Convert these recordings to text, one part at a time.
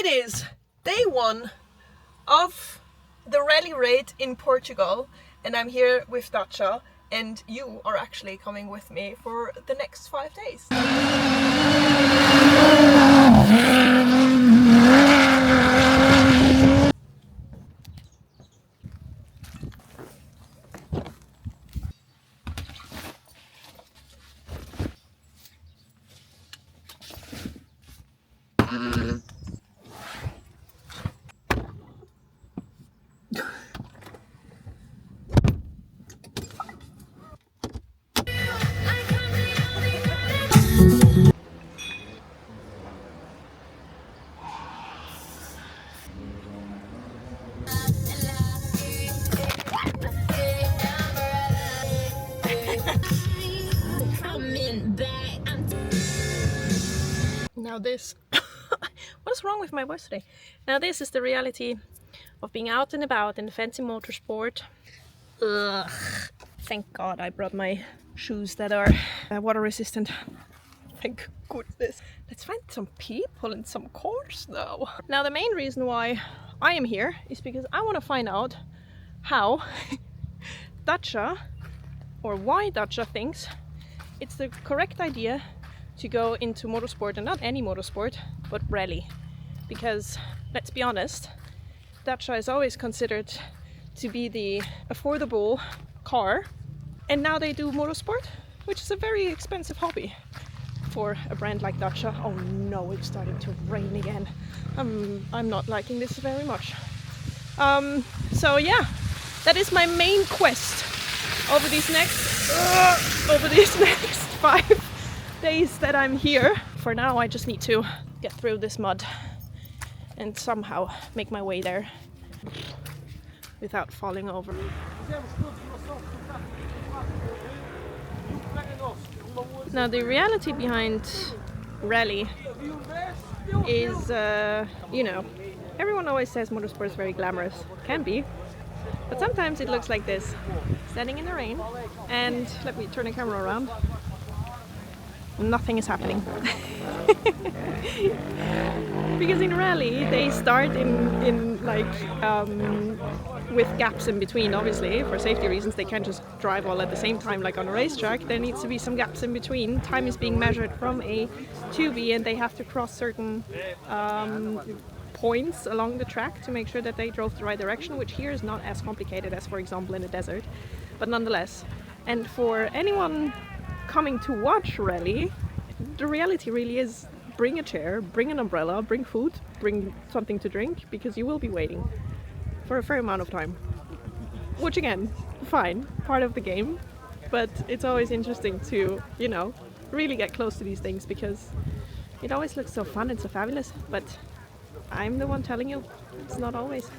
It is day 1 of the rally raid in Portugal, and I'm here with Dacia, and you are actually coming with me for the next 5 days. Now this, what is wrong with my voice today? Now this is the reality of being out and about in the fancy motorsport. Ugh. Thank God I brought my shoes that are water resistant. Thank goodness. Let's find some people and some cars though. Now the main reason why I am here is because I want to find out how Dacia, or why Dacia thinks it's the correct idea to go into motorsport, and not any motorsport, but rally. Because let's be honest, Dacia is always considered to be the affordable car, and now they do motorsport, which is a very expensive hobby for a brand like Dacia. Oh no, it's starting to rain again. I'm not liking this very much. So yeah, that is my main quest over these next 5 days that I'm here. For now I just need to get through this mud and somehow make my way there without falling over. Now the reality behind rally is, you know, everyone always says motorsport is very glamorous. Can be, but sometimes it looks like this, standing in the rain, and let me turn the camera around. Nothing is happening. Because in rally they start in like with gaps in between. Obviously for safety reasons they can't just drive all at the same time like on a racetrack. There needs to be some gaps in between. Time is being measured from A to B, and they have to cross certain points along the track to make sure that they drove the right direction, which here is not as complicated as, for example, in the desert, but nonetheless. And for anyone coming to watch rally, the reality really is bring a chair, bring an umbrella, bring food, bring something to drink, because you will be waiting for a fair amount of time. Which again, fine, part of the game, but it's always interesting to, you know, really get close to these things because it always looks so fun and so fabulous, but I'm the one telling you, it's not always.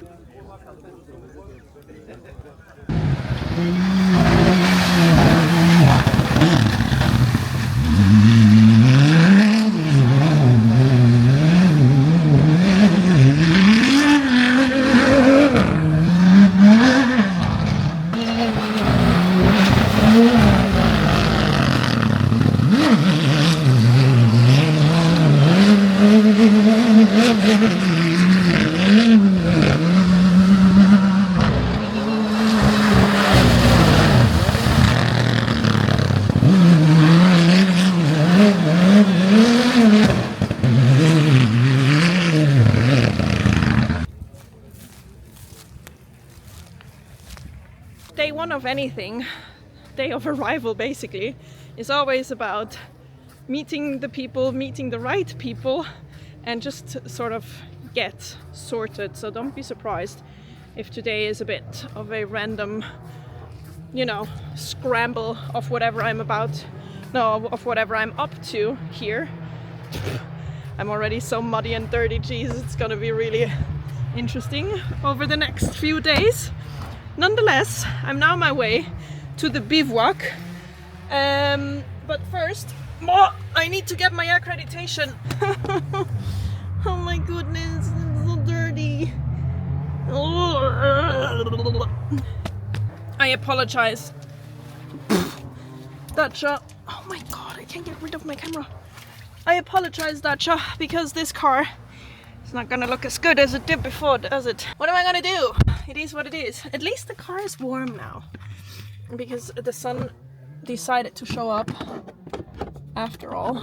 Day 1 of anything, day of arrival basically, is always about meeting the people, meeting the right people, and just sort of get sorted. So don't be surprised if today is a bit of a random, you know, scramble of whatever I'm of whatever I'm up to here. I'm already so muddy and dirty, Jesus, it's gonna be really interesting over the next few days. Nonetheless, I'm now on my way to the bivouac, but first, I need to get my accreditation. Oh my goodness, it's so dirty. I apologize. Dacia, oh my god, I can't get rid of my camera. I apologize, Dacia, because this car It's not gonna look as good as it did before, does it? What am I gonna do? It is what it is. At least the car is warm now, because the sun decided to show up after all.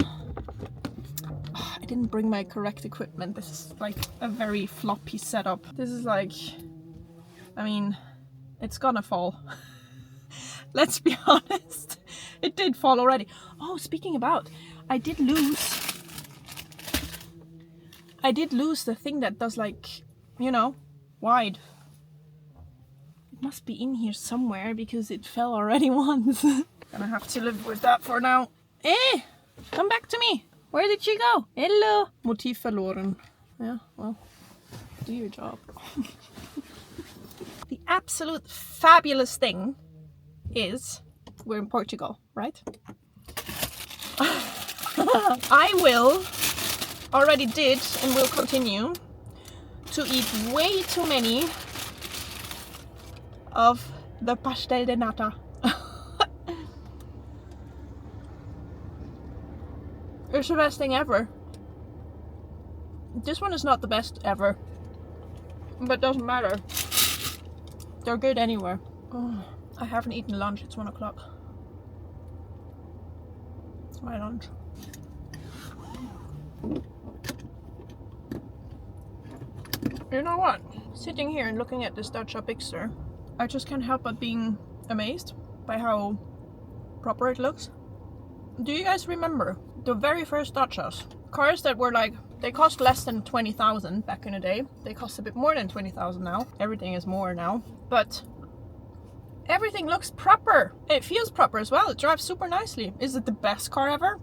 Oh, I didn't bring my correct equipment. This is like a very floppy setup. This is like, I mean, it's gonna fall. Let's be honest. It did fall already. Oh, speaking about, I did lose the thing that does, like, you know, wide. It must be in here somewhere because it fell already once. Gonna have to live with that for now. Eh, come back to me. Where did she go? Hello. Motiv verloren. Yeah, well, do your job. The absolute fabulous thing is we're in Portugal, right? I already did and will continue to eat way too many of the pastel de nata. It's the best thing ever. This one is not the best ever, but doesn't matter. They're good anywhere. Oh, I haven't eaten lunch. It's 1 o'clock. It's my lunch. You know what? Sitting here and looking at this Dacia Bigster, I just can't help but being amazed by how proper it looks. Do you guys remember the very first Dacias? Cars that were like, they cost less than 20,000 back in the day. They cost a bit more than 20,000 now. Everything is more now. But everything looks proper. It feels proper as well. It drives super nicely. Is it the best car ever?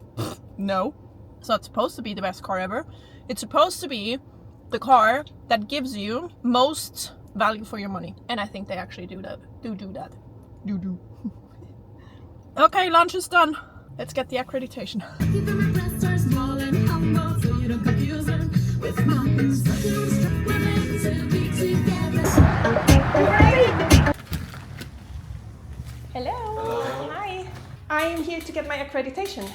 No. It's not supposed to be the best car ever. It's supposed to be the car that gives you most value for your money. And I think they actually do that. Do that. Do. Okay, lunch is done. Let's get the accreditation. Hello. Hi. I am here to get my accreditation.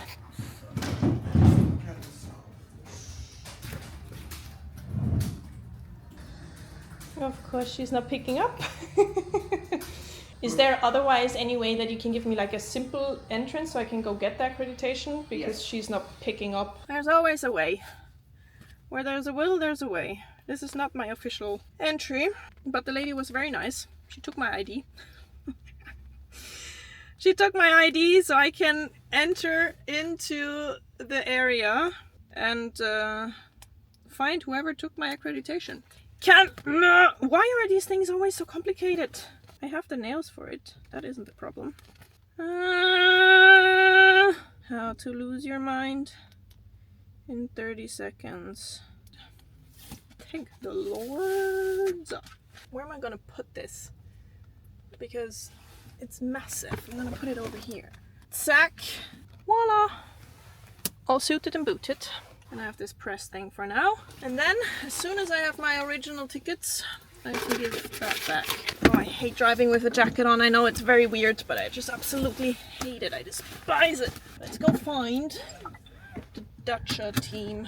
Of course, she's not picking up. Is there otherwise any way that you can give me like a simple entrance so I can go get the accreditation? Because she's not picking up. There's always a way. Where there's a will, there's a way. This is not my official entry, but the lady was very nice. She took my ID. She took my ID so I can enter into the area and find whoever took my accreditation. Why are these things always so complicated? I have the nails for it. That isn't the problem. How to lose your mind in 30 seconds. Thank the Lord. Where am I gonna put this? Because it's massive. I'm gonna put it over here. Sack. Voila. All suited and booted. And I have this press thing for now. And then, as soon as I have my original tickets, I can give that back. Oh, I hate driving with a jacket on. I know it's very weird, but I just absolutely hate it. I despise it. Let's go find the Dacia team.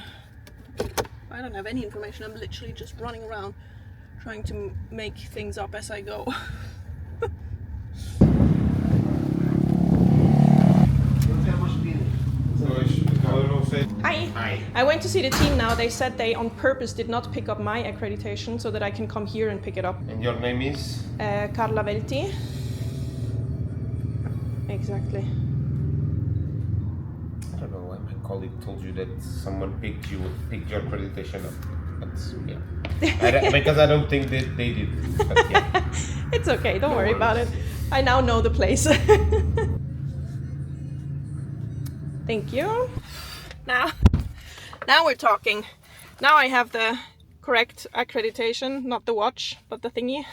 I don't have any information. I'm literally just running around trying to make things up as I go. Hi. Hi. I went to see the team now. They said they on purpose did not pick up my accreditation so that I can come here and pick it up. And your name is? Carla Velti. Exactly. I don't know why my colleague told you that someone picked your accreditation up. That's, yeah. Because I don't think that they did. But yeah. It's okay, don't worry about it. I now know the place. Thank you. Now we're talking. Now I have the correct accreditation, not the watch, but the thingy.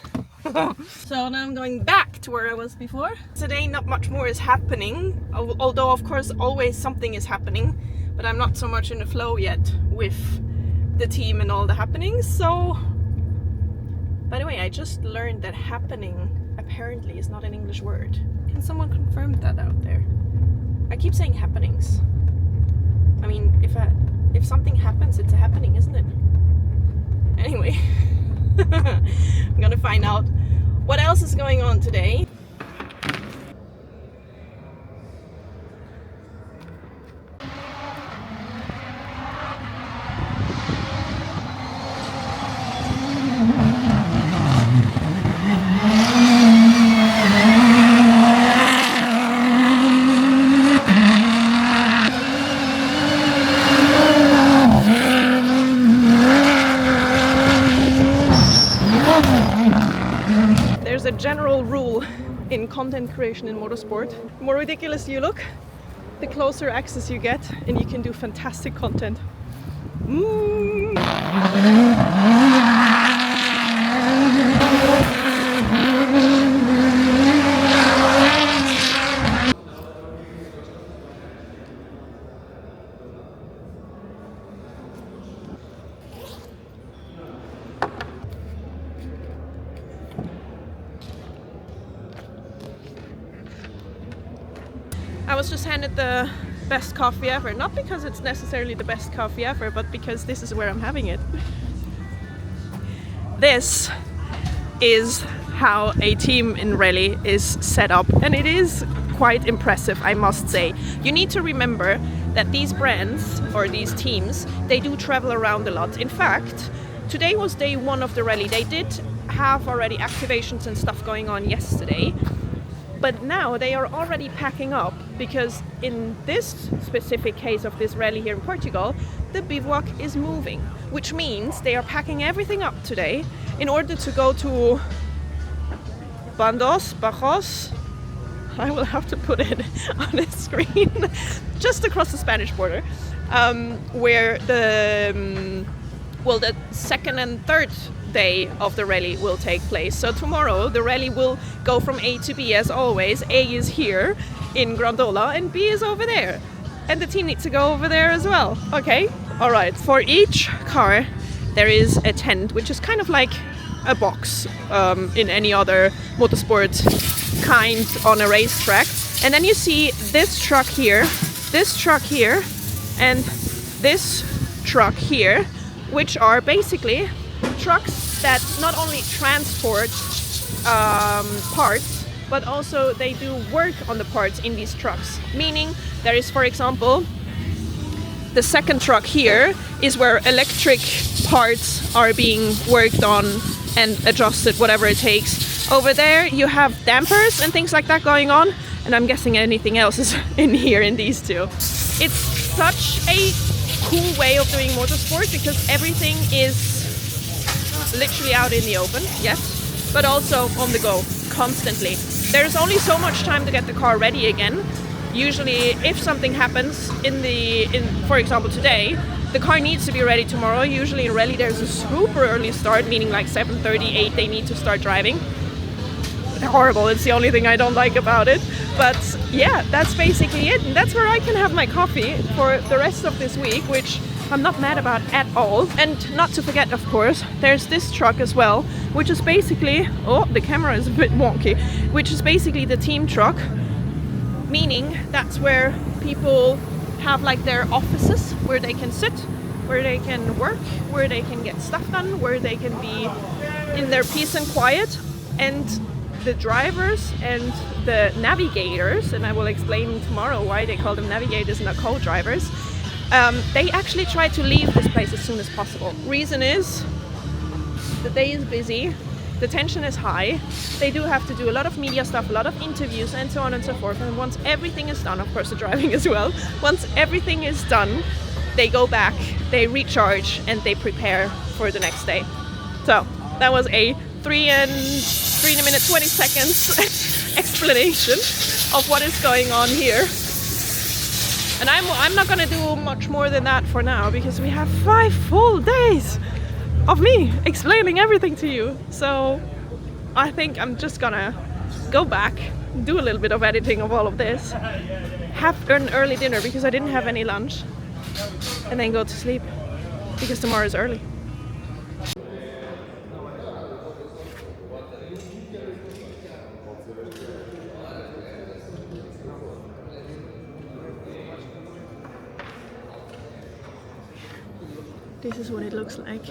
So now I'm going back to where I was before. Today not much more is happening, although of course always something is happening, but I'm not so much in the flow yet with the team and all the happenings. So, by the way, I just learned that happening apparently is not an English word. Can someone confirm that out there? I keep saying happenings. I mean, if something happens, it's a happening, isn't it? I'm gonna find out what else is going on today. There's a general rule in content creation in motorsport. The more ridiculous you look, the closer access you get, and you can do fantastic content. I was just handed the best coffee ever, not because it's necessarily the best coffee ever, but because this is where I'm having it. This is how a team in rally is set up, and it is quite impressive, I must say. You need to remember that these brands or these teams, they do travel around a lot. In fact, today was day one of the rally. They did have already activations and stuff going on yesterday, but now they are already packing up, because in this specific case of this rally here in Portugal, the bivouac is moving, which means they are packing everything up today in order to go to Bajos. I will have to put it on the screen, just across the Spanish border, where the second and third day of the rally will take place. So tomorrow the rally will go from A to B as always. A is here in Grandola and B is over there, and the team needs to go over there as well. Okay, all right. For each car there is a tent, which is kind of like a box in any other motorsport kind on a racetrack. And then you see this truck here, and this truck here, which are basically trucks that not only transport parts, but also they do work on the parts in these trucks. Meaning there is, for example, the second truck here is where electric parts are being worked on and adjusted, whatever it takes. Over there you have dampers and things like that going on, and I'm guessing anything else is in here in these two. It's such a cool way of doing motorsport, because everything is literally out in the open, yes, but also on the go constantly. There's only so much time to get the car ready again. Usually if something happens for example today, the car needs to be ready tomorrow. Usually in rally there's a super early start, meaning like 7:30, 8 they need to start driving. Horrible, it's the only thing I don't like about it. But yeah, that's basically it, and that's where I can have my coffee for the rest of this week, which I'm not mad about at all. And not to forget, of course, there's this truck as well, which is basically, oh, the camera is a bit wonky, which is basically the team truck, meaning that's where people have like their offices where they can sit, where they can work, where they can get stuff done, where they can be in their peace and quiet. And the drivers and the navigators, and I will explain tomorrow why they call them navigators and not co-drivers, they actually try to leave this place as soon as possible. Reason is the day is busy, the tension is high, they do have to do a lot of media stuff, a lot of interviews and so on and so forth, and once everything is done, of course the driving as well, once everything is done, they go back, they recharge, and they prepare for the next day. So that was a 3 minute 20 seconds explanation of what is going on here. And I'm not gonna do much more than that for now, because we have 5 full days of me explaining everything to you. So I think I'm just gonna go back, do a little bit of editing of all of this, have an early dinner because I didn't have any lunch, and then go to sleep because tomorrow is early. This is what it looks like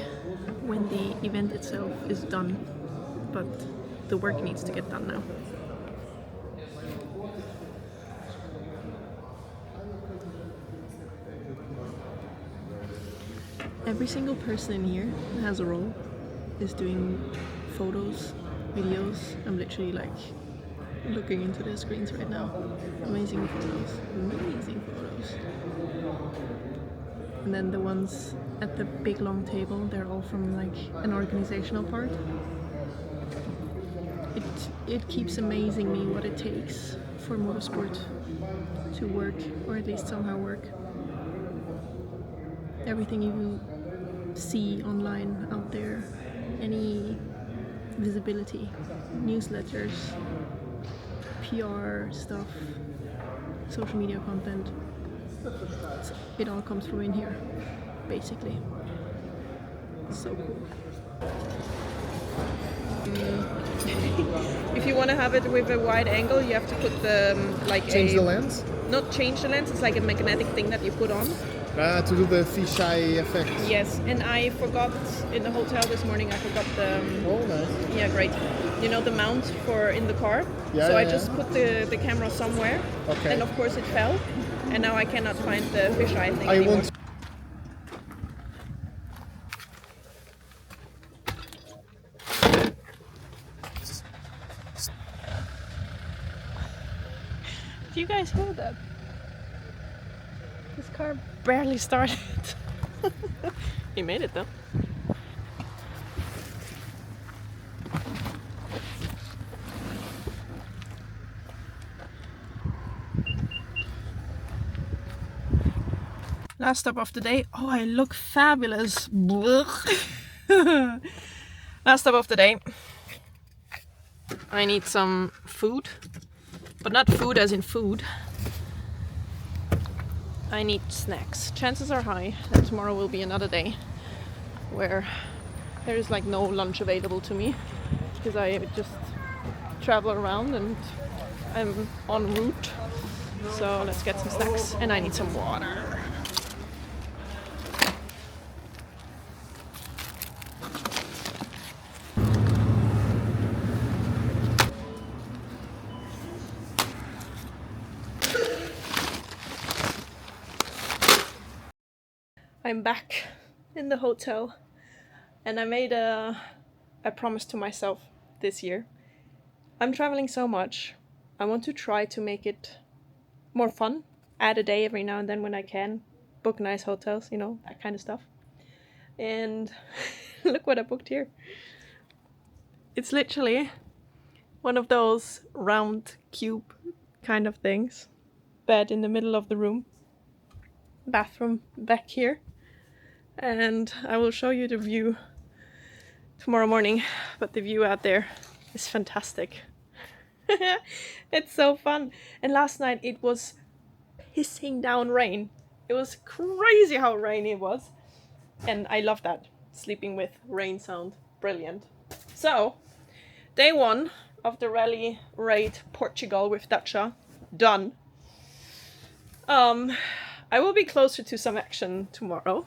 when the event itself is done, but the work needs to get done now. Every single person in here has a role, is doing photos, videos. I'm literally like looking into their screens right now. Amazing photos, amazing photos. And then the ones at the big long table, they're all from like an organizational part. It keeps amazing me what it takes for motorsport to work, or at least somehow work. Everything you see online out there, any visibility, newsletters, PR stuff, social media content, it all comes from in here, basically. So cool. If you want to have it with a wide angle, you have to put the Change the lens? Not change the lens, it's like a magnetic thing that you put on. To do the fisheye effect. Yes, and I forgot in the hotel this morning, I forgot the... Oh, nice. Yeah, great. You know the mount for in the car? Yeah, so yeah, I just put the camera somewhere, Okay. and of course it fell, and now I cannot find the fisheye thing I anymore. want... Do you guys hear that? This car barely started. He made it though. Last stop of the day. Oh, I look fabulous. Last stop of the day. I need some food. But not food as in food. I need snacks. Chances are high that tomorrow will be another day where there is like no lunch available to me because I just travel around and I'm en route. So let's get some snacks and I need some water. I'm back in the hotel and I made a promise to myself this year. I'm traveling so much. I want to try to make it more fun. Add a day every now and then when I can. Book nice hotels, you know, that kind of stuff. And look what I booked here. It's literally one of those round cube kind of things. Bed in the middle of the room. Bathroom back here. And I will show you the view tomorrow morning, but the view out there is fantastic. It's so fun. And last night it was pissing down rain. It was crazy how rainy it was. And I love that. Sleeping with rain sound. Brilliant. So, day 1 of the rally raid Portugal with Dacia. Done. I will be closer to some action tomorrow.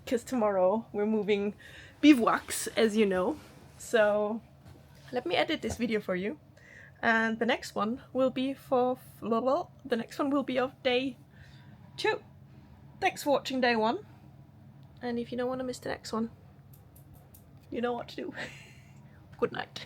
Because tomorrow we're moving bivouacs, as you know. So let me edit this video for you, and the next one will be of day 2. Thanks for watching day 1, and if you don't want to miss the next one, you know what to do. Good night.